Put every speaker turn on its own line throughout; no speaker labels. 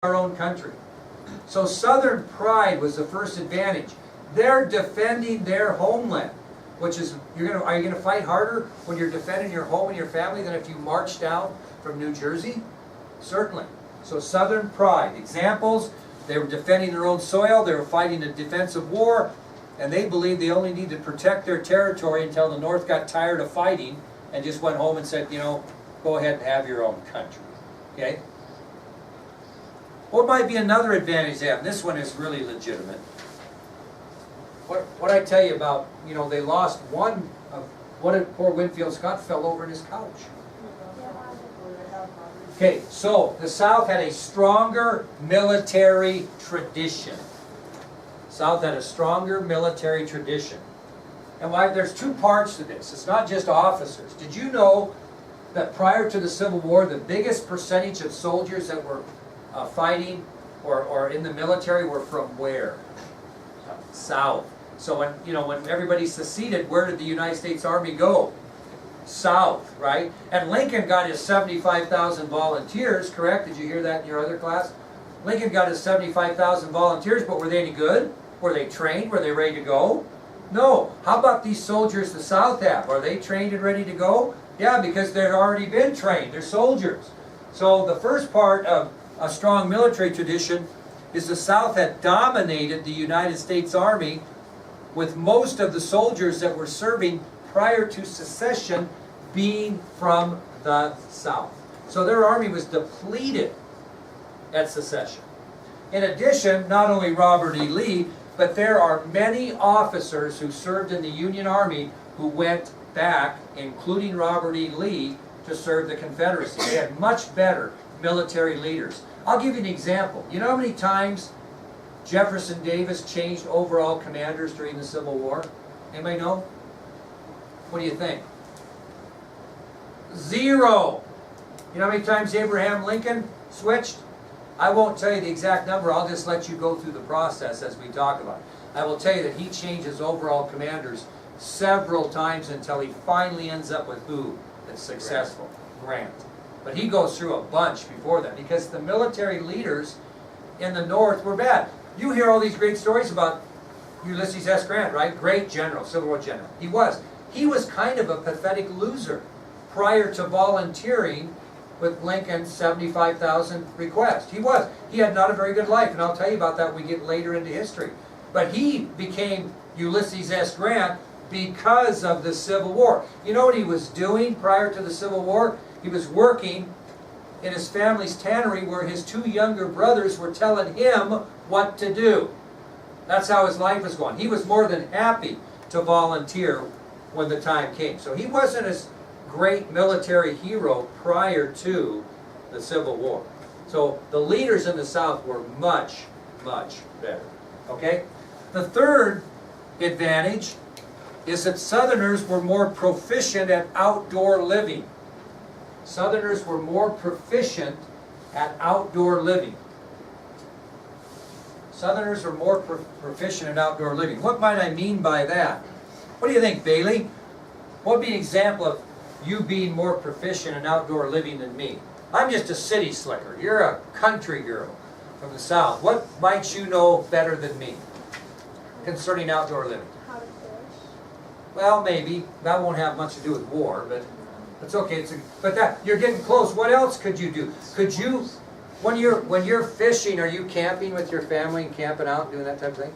our own country. So Southern pride was the first advantage. They're defending their homeland, which is, are you gonna fight harder when you're defending your home and your family than if you march down from New Jersey? Certainly. So Southern pride. Examples, they were defending their own soil, they were fighting a defensive war, and they believed they only needed to protect their territory until the North got tired of fighting and just went home and said, go ahead and have your own country. Okay? What might be another advantage they have? This one is really legitimate. What I tell you about, they lost one of, what did poor Winfield Scott fell over in his couch. Okay, so the South had a stronger military tradition. South had a stronger military tradition. And there's two parts to this. It's not just officers. Did you know that prior to the Civil War, the biggest percentage of soldiers that were fighting or in the military were from where? South. So when everybody seceded, where did the United States Army go? South, right? And Lincoln got his 75,000 volunteers, correct? Did you hear that in your other class? Lincoln got his 75,000 volunteers, but were they any good? Were they trained? Were they ready to go? No. How about these soldiers the South have? Are they trained and ready to go? Yeah, because they've already been trained. They're soldiers. So the first part of a strong military tradition is the South had dominated the United States Army, with most of the soldiers that were serving prior to secession being from the South. So their army was depleted at secession. In addition, not only Robert E. Lee, but there are many officers who served in the Union Army who went back, including Robert E. Lee, to serve the Confederacy. They had much better military leaders. I'll give you an example. You know how many times Jefferson Davis changed overall commanders during the Civil War? Anybody know? What do you think? 0. You know how many times Abraham Lincoln switched? I won't tell you the exact number. I'll just let you go through the process as we talk about it. I will tell you that he changed his overall commanders several times until he finally ends up with who that's successful? Grant. But he goes through a bunch before that because the military leaders in the North were bad. You hear all these great stories about Ulysses S. Grant, right? Great general, Civil War general. He was. He was kind of a pathetic loser prior to volunteering with Lincoln's 75,000 request. He was. He had not a very good life, and I'll tell you about that when we get later into history. But he became Ulysses S. Grant because of the Civil War. You know what he was doing prior to the Civil War? He was working in his family's tannery where his 2 younger brothers were telling him what to do. That's how his life was going. He was more than happy to volunteer when the time came. So he wasn't a great military hero prior to the Civil War. So the leaders in the South were much, much better. Okay? The third advantage is that Southerners were more proficient at outdoor living. Southerners were more proficient at outdoor living. Southerners are more proficient at outdoor living. What might I mean by that? What do you think, Bailey? What would be an example of you being more proficient in outdoor living than me? I'm just a city slicker. You're a country girl from the South. What might you know better than me concerning outdoor living?
How to fish.
Well, maybe. That won't have much to do with war, but it's okay. But you're getting close. What else could you do? Could you, when you're fishing, are you camping with your family and camping out and doing that type of thing?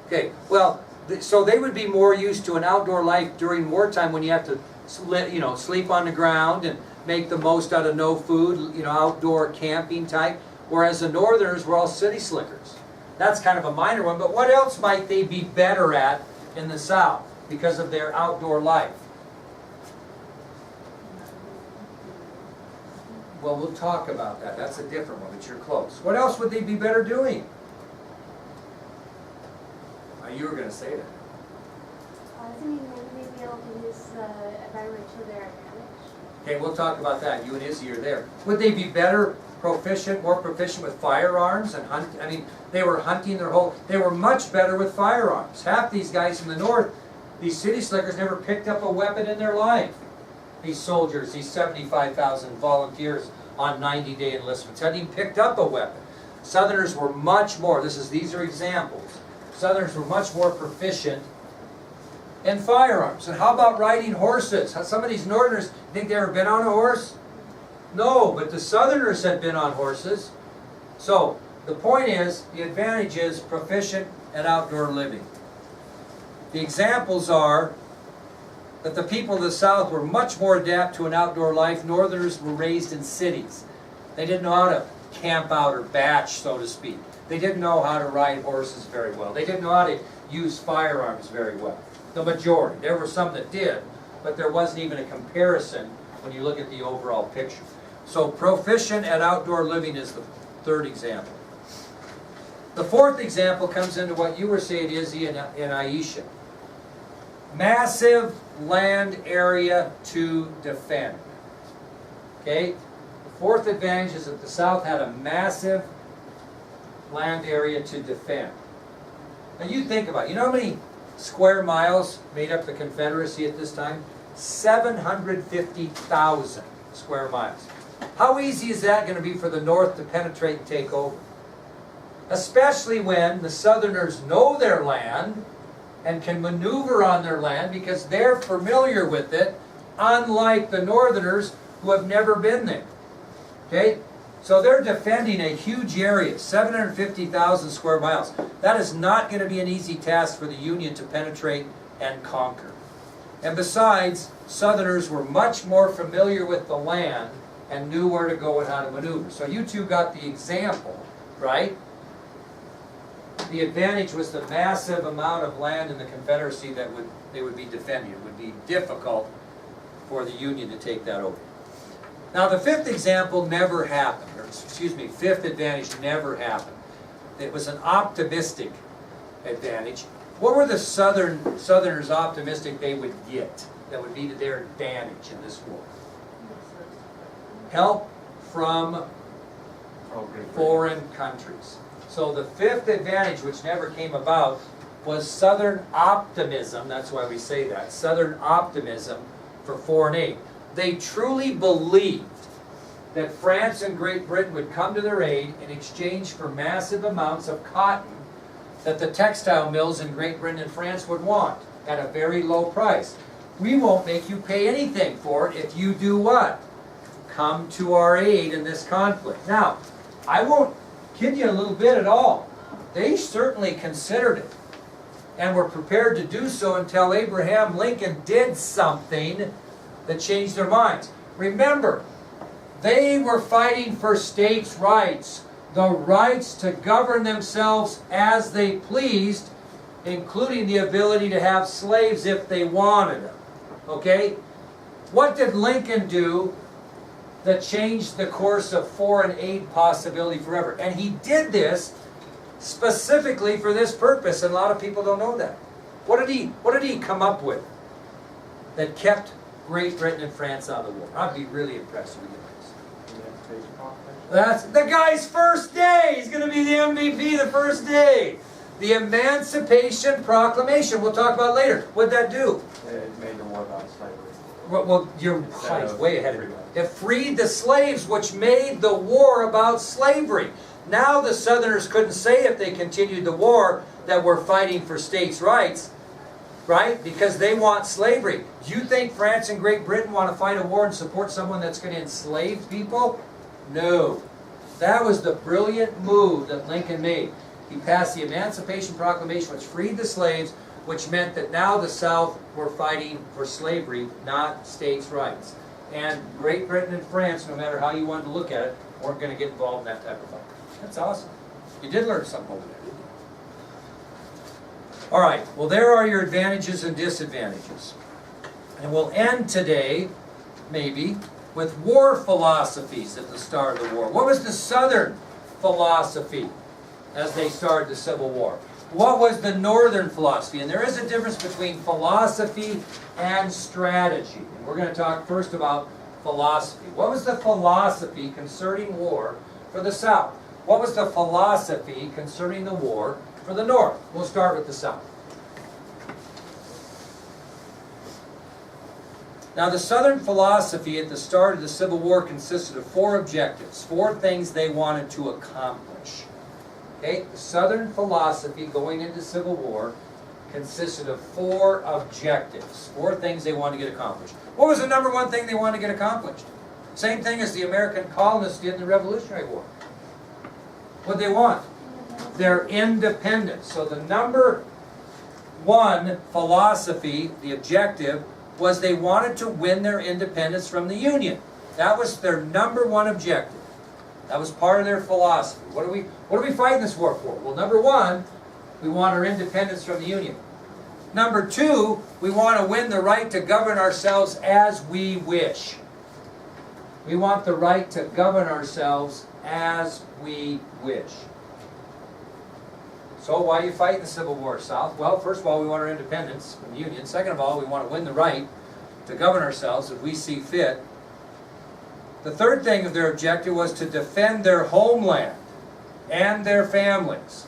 Okay. Well, so they would be more used to an outdoor life during wartime when you have to, sleep on the ground and make the most out of no food. Outdoor camping type. Whereas the Northerners were all city slickers. That's kind of a minor one. But what else might they be better at in the South because of their outdoor life? Well, we'll talk about that. That's a different one, but you're close. What else would they be better doing? You were going to say that.
I was thinking maybe they'd be able to use the environment to their advantage.
Okay, we'll talk about that. You and Izzy are there. Would they be more proficient with firearms and hunt? I mean, they were hunting they were much better with firearms. Half these guys in the North, these city slickers, never picked up a weapon in their life. These soldiers, these 75,000 volunteers on 90-day enlistments, hadn't even picked up a weapon. Southerners were much more, these are examples, Southerners were much more proficient in firearms. And how about riding horses? Some of these Northerners, think they ever been on a horse? No, but the Southerners had been on horses. So, the point is, the advantage is proficient at outdoor living. The examples are that the people of the South were much more adept to an outdoor life. Northerners were raised in cities. They didn't know how to camp out or batch, so to speak. They didn't know how to ride horses very well. They didn't know how to use firearms very well. The majority. There were some that did, but there wasn't even a comparison when you look at the overall picture. So proficient at outdoor living is the third example. The fourth example comes into what you were saying, Izzy and Aisha. Massive land area to defend. Okay? The fourth advantage is that the South had a massive land area to defend. Now you think about it. You know how many square miles made up the Confederacy at this time? 750,000 square miles. How easy is that going to be for the North to penetrate and take over? Especially when the Southerners know their land and can maneuver on their land because they're familiar with it, unlike the Northerners who have never been there. Okay? So they're defending a huge area, 750,000 square miles. That is not going to be an easy task for the Union to penetrate and conquer. And besides, Southerners were much more familiar with the land and knew where to go and how to maneuver. So you two got the example, right? The advantage was the massive amount of land in the Confederacy that they would be defending. It would be difficult for the Union to take that over. Now the fifth example never happened, or excuse me, fifth advantage never happened. It was an optimistic advantage. What were the Southerners optimistic they would get that would be to their advantage in this war? Help from foreign countries. So the fifth advantage, which never came about, was Southern optimism. That's why we say that. Southern optimism for foreign aid. They truly believed that France and Great Britain would come to their aid in exchange for massive amounts of cotton that the textile mills in Great Britain and France would want at a very low price. We won't make you pay anything for it if you do what? Come to our aid in this conflict. Now, I won't kid you a little bit at all. They certainly considered it and were prepared to do so until Abraham Lincoln did something that changed their minds. Remember, they were fighting for states' rights, the rights to govern themselves as they pleased, including the ability to have slaves if they wanted them. Okay? What did Lincoln do that changed the course of foreign aid possibility forever? And he did this specifically for this purpose, and a lot of people don't know that. What did he come up with that kept Great Britain and France out of the war? I'd be really impressed with you guys. That's the guy's first day. He's going to be the MVP the first day. The Emancipation Proclamation. We'll talk about it later. What'd that do?
It made the war about slavery.
Well, you're way ahead of me. It freed the slaves, which made the war about slavery. Now the Southerners couldn't say if they continued the war that we're fighting for states' rights, right? Because they want slavery. Do you think France and Great Britain want to fight a war and support someone that's going to enslave people? No. That was the brilliant move that Lincoln made. He passed the Emancipation Proclamation, which freed the slaves, which meant that now the South were fighting for slavery, not states' rights. And Great Britain and France, no matter how you wanted to look at it, weren't going to get involved in that type of fight. That's awesome. You did learn something over there, didn't you? All right, well, there are your advantages and disadvantages. And we'll end today, maybe, with war philosophies at the start of the war. What was the Southern philosophy as they started the Civil War? What was the Northern philosophy? And there is a difference between philosophy and strategy. And we're going to talk first about philosophy. What was the philosophy concerning war for the South? What was the philosophy concerning the war for the North? We'll start with the South. Now, the Southern philosophy at the start of the Civil War consisted of four objectives, four things they wanted to accomplish. Okay, the Southern philosophy going into Civil War consisted of 4 objectives, 4 things they wanted to get accomplished. What was the number one thing they wanted to get accomplished? Same thing as the American colonists did in the Revolutionary War. What did they want? Their independence. So the number one philosophy, the objective, was they wanted to win their independence from the Union. That was their number one objective. That was part of their philosophy. What are we fighting this war for? Well, number one, we want our independence from the Union. Number 2, we want to win the right to govern ourselves as we wish. We want the right to govern ourselves as we wish. So why are you fighting the Civil War, South? Well, first of all, we want our independence from the Union. Second of all, we want to win the right to govern ourselves as we see fit. The third thing of their objective was to defend their homeland and their families.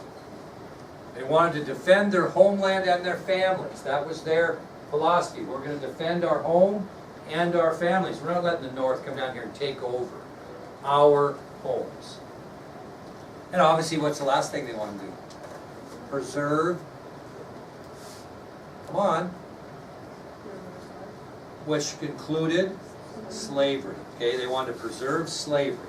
They wanted to defend their homeland and their families. That was their philosophy. We're going to defend our home and our families. We're not letting the North come down here and take over our homes. And obviously, what's the last thing they want to do? Preserve, come on, which included slavery. Okay, they wanted to preserve slavery.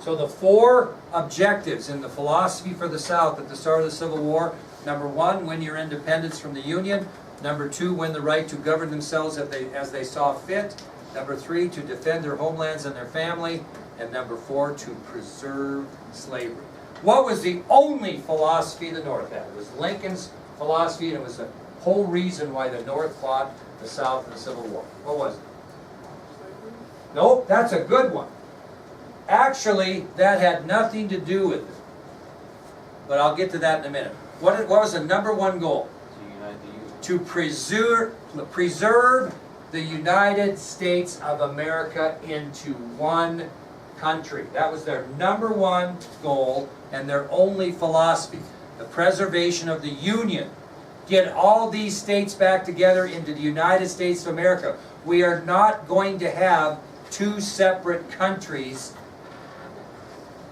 So the 4 objectives in the philosophy for the South at the start of the Civil War: number 1, win your independence from the Union; number 2, win the right to govern themselves as they saw fit; number 3, to defend their homelands and their family; and number 4, to preserve slavery. What was the only philosophy the North had? It was Lincoln's philosophy, and it was the whole reason why the North fought the South in the Civil War. What was it? Nope, that's a good one. Actually, that had nothing to do with it. But I'll get to that in a minute. What was the number 1 goal?
To unite the Union.
To preserve the United States of America into one country. That was their number 1 goal and their only philosophy. The preservation of the Union. Get all these states back together into the United States of America. We are not going to have 2 separate countries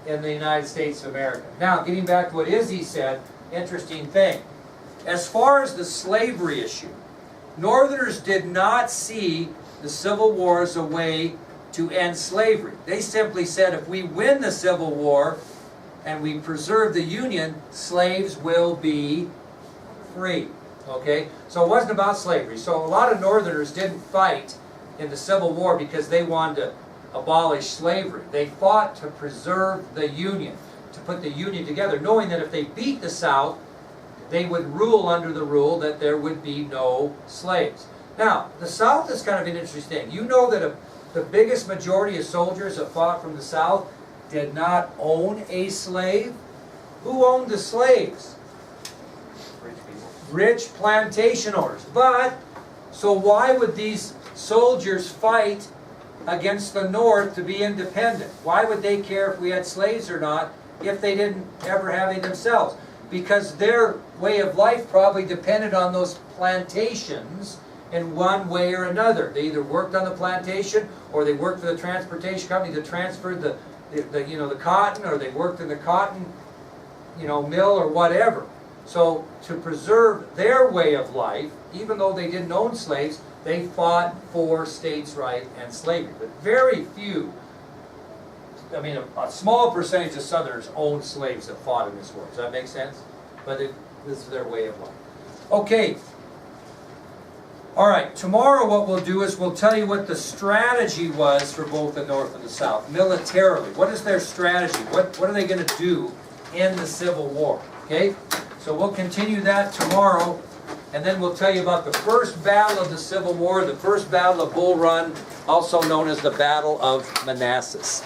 in the United States of America. Now, getting back to what Izzy said, interesting thing. As far as the slavery issue, Northerners did not see the Civil War as a way to end slavery. They simply said, if we win the Civil War and we preserve the Union, slaves will be free. Okay? So it wasn't about slavery. So a lot of Northerners didn't fight in the Civil War because they wanted to abolish slavery. They fought to preserve the Union, to put the Union together, knowing that if they beat the South, they would rule under the rule that there would be no slaves. Now, the South is kind of an interesting thing. You know that the biggest majority of soldiers that fought from the South did not own a slave. Who owned the slaves?
Rich people.
Rich plantation owners. But, so why would these soldiers fight against the North to be independent? Why would they care if we had slaves or not if they didn't ever have any themselves? Because their way of life probably depended on those plantations in one way or another. They either worked on the plantation, or they worked for the transportation company that transferred the cotton, or they worked in the cotton mill or whatever. So to preserve their way of life, even though they didn't own slaves, they fought for states' rights and slavery. But very few, a small percentage of Southerners owned slaves that fought in this war. Does that make sense? But this is their way of life. Okay. All right, tomorrow what we'll do is we'll tell you what the strategy was for both the North and the South, militarily. What is their strategy? What are they going to do in the Civil War? Okay? So we'll continue that tomorrow, and then we'll tell you about the first battle of the Civil War, the first battle of Bull Run, also known as the Battle of Manassas.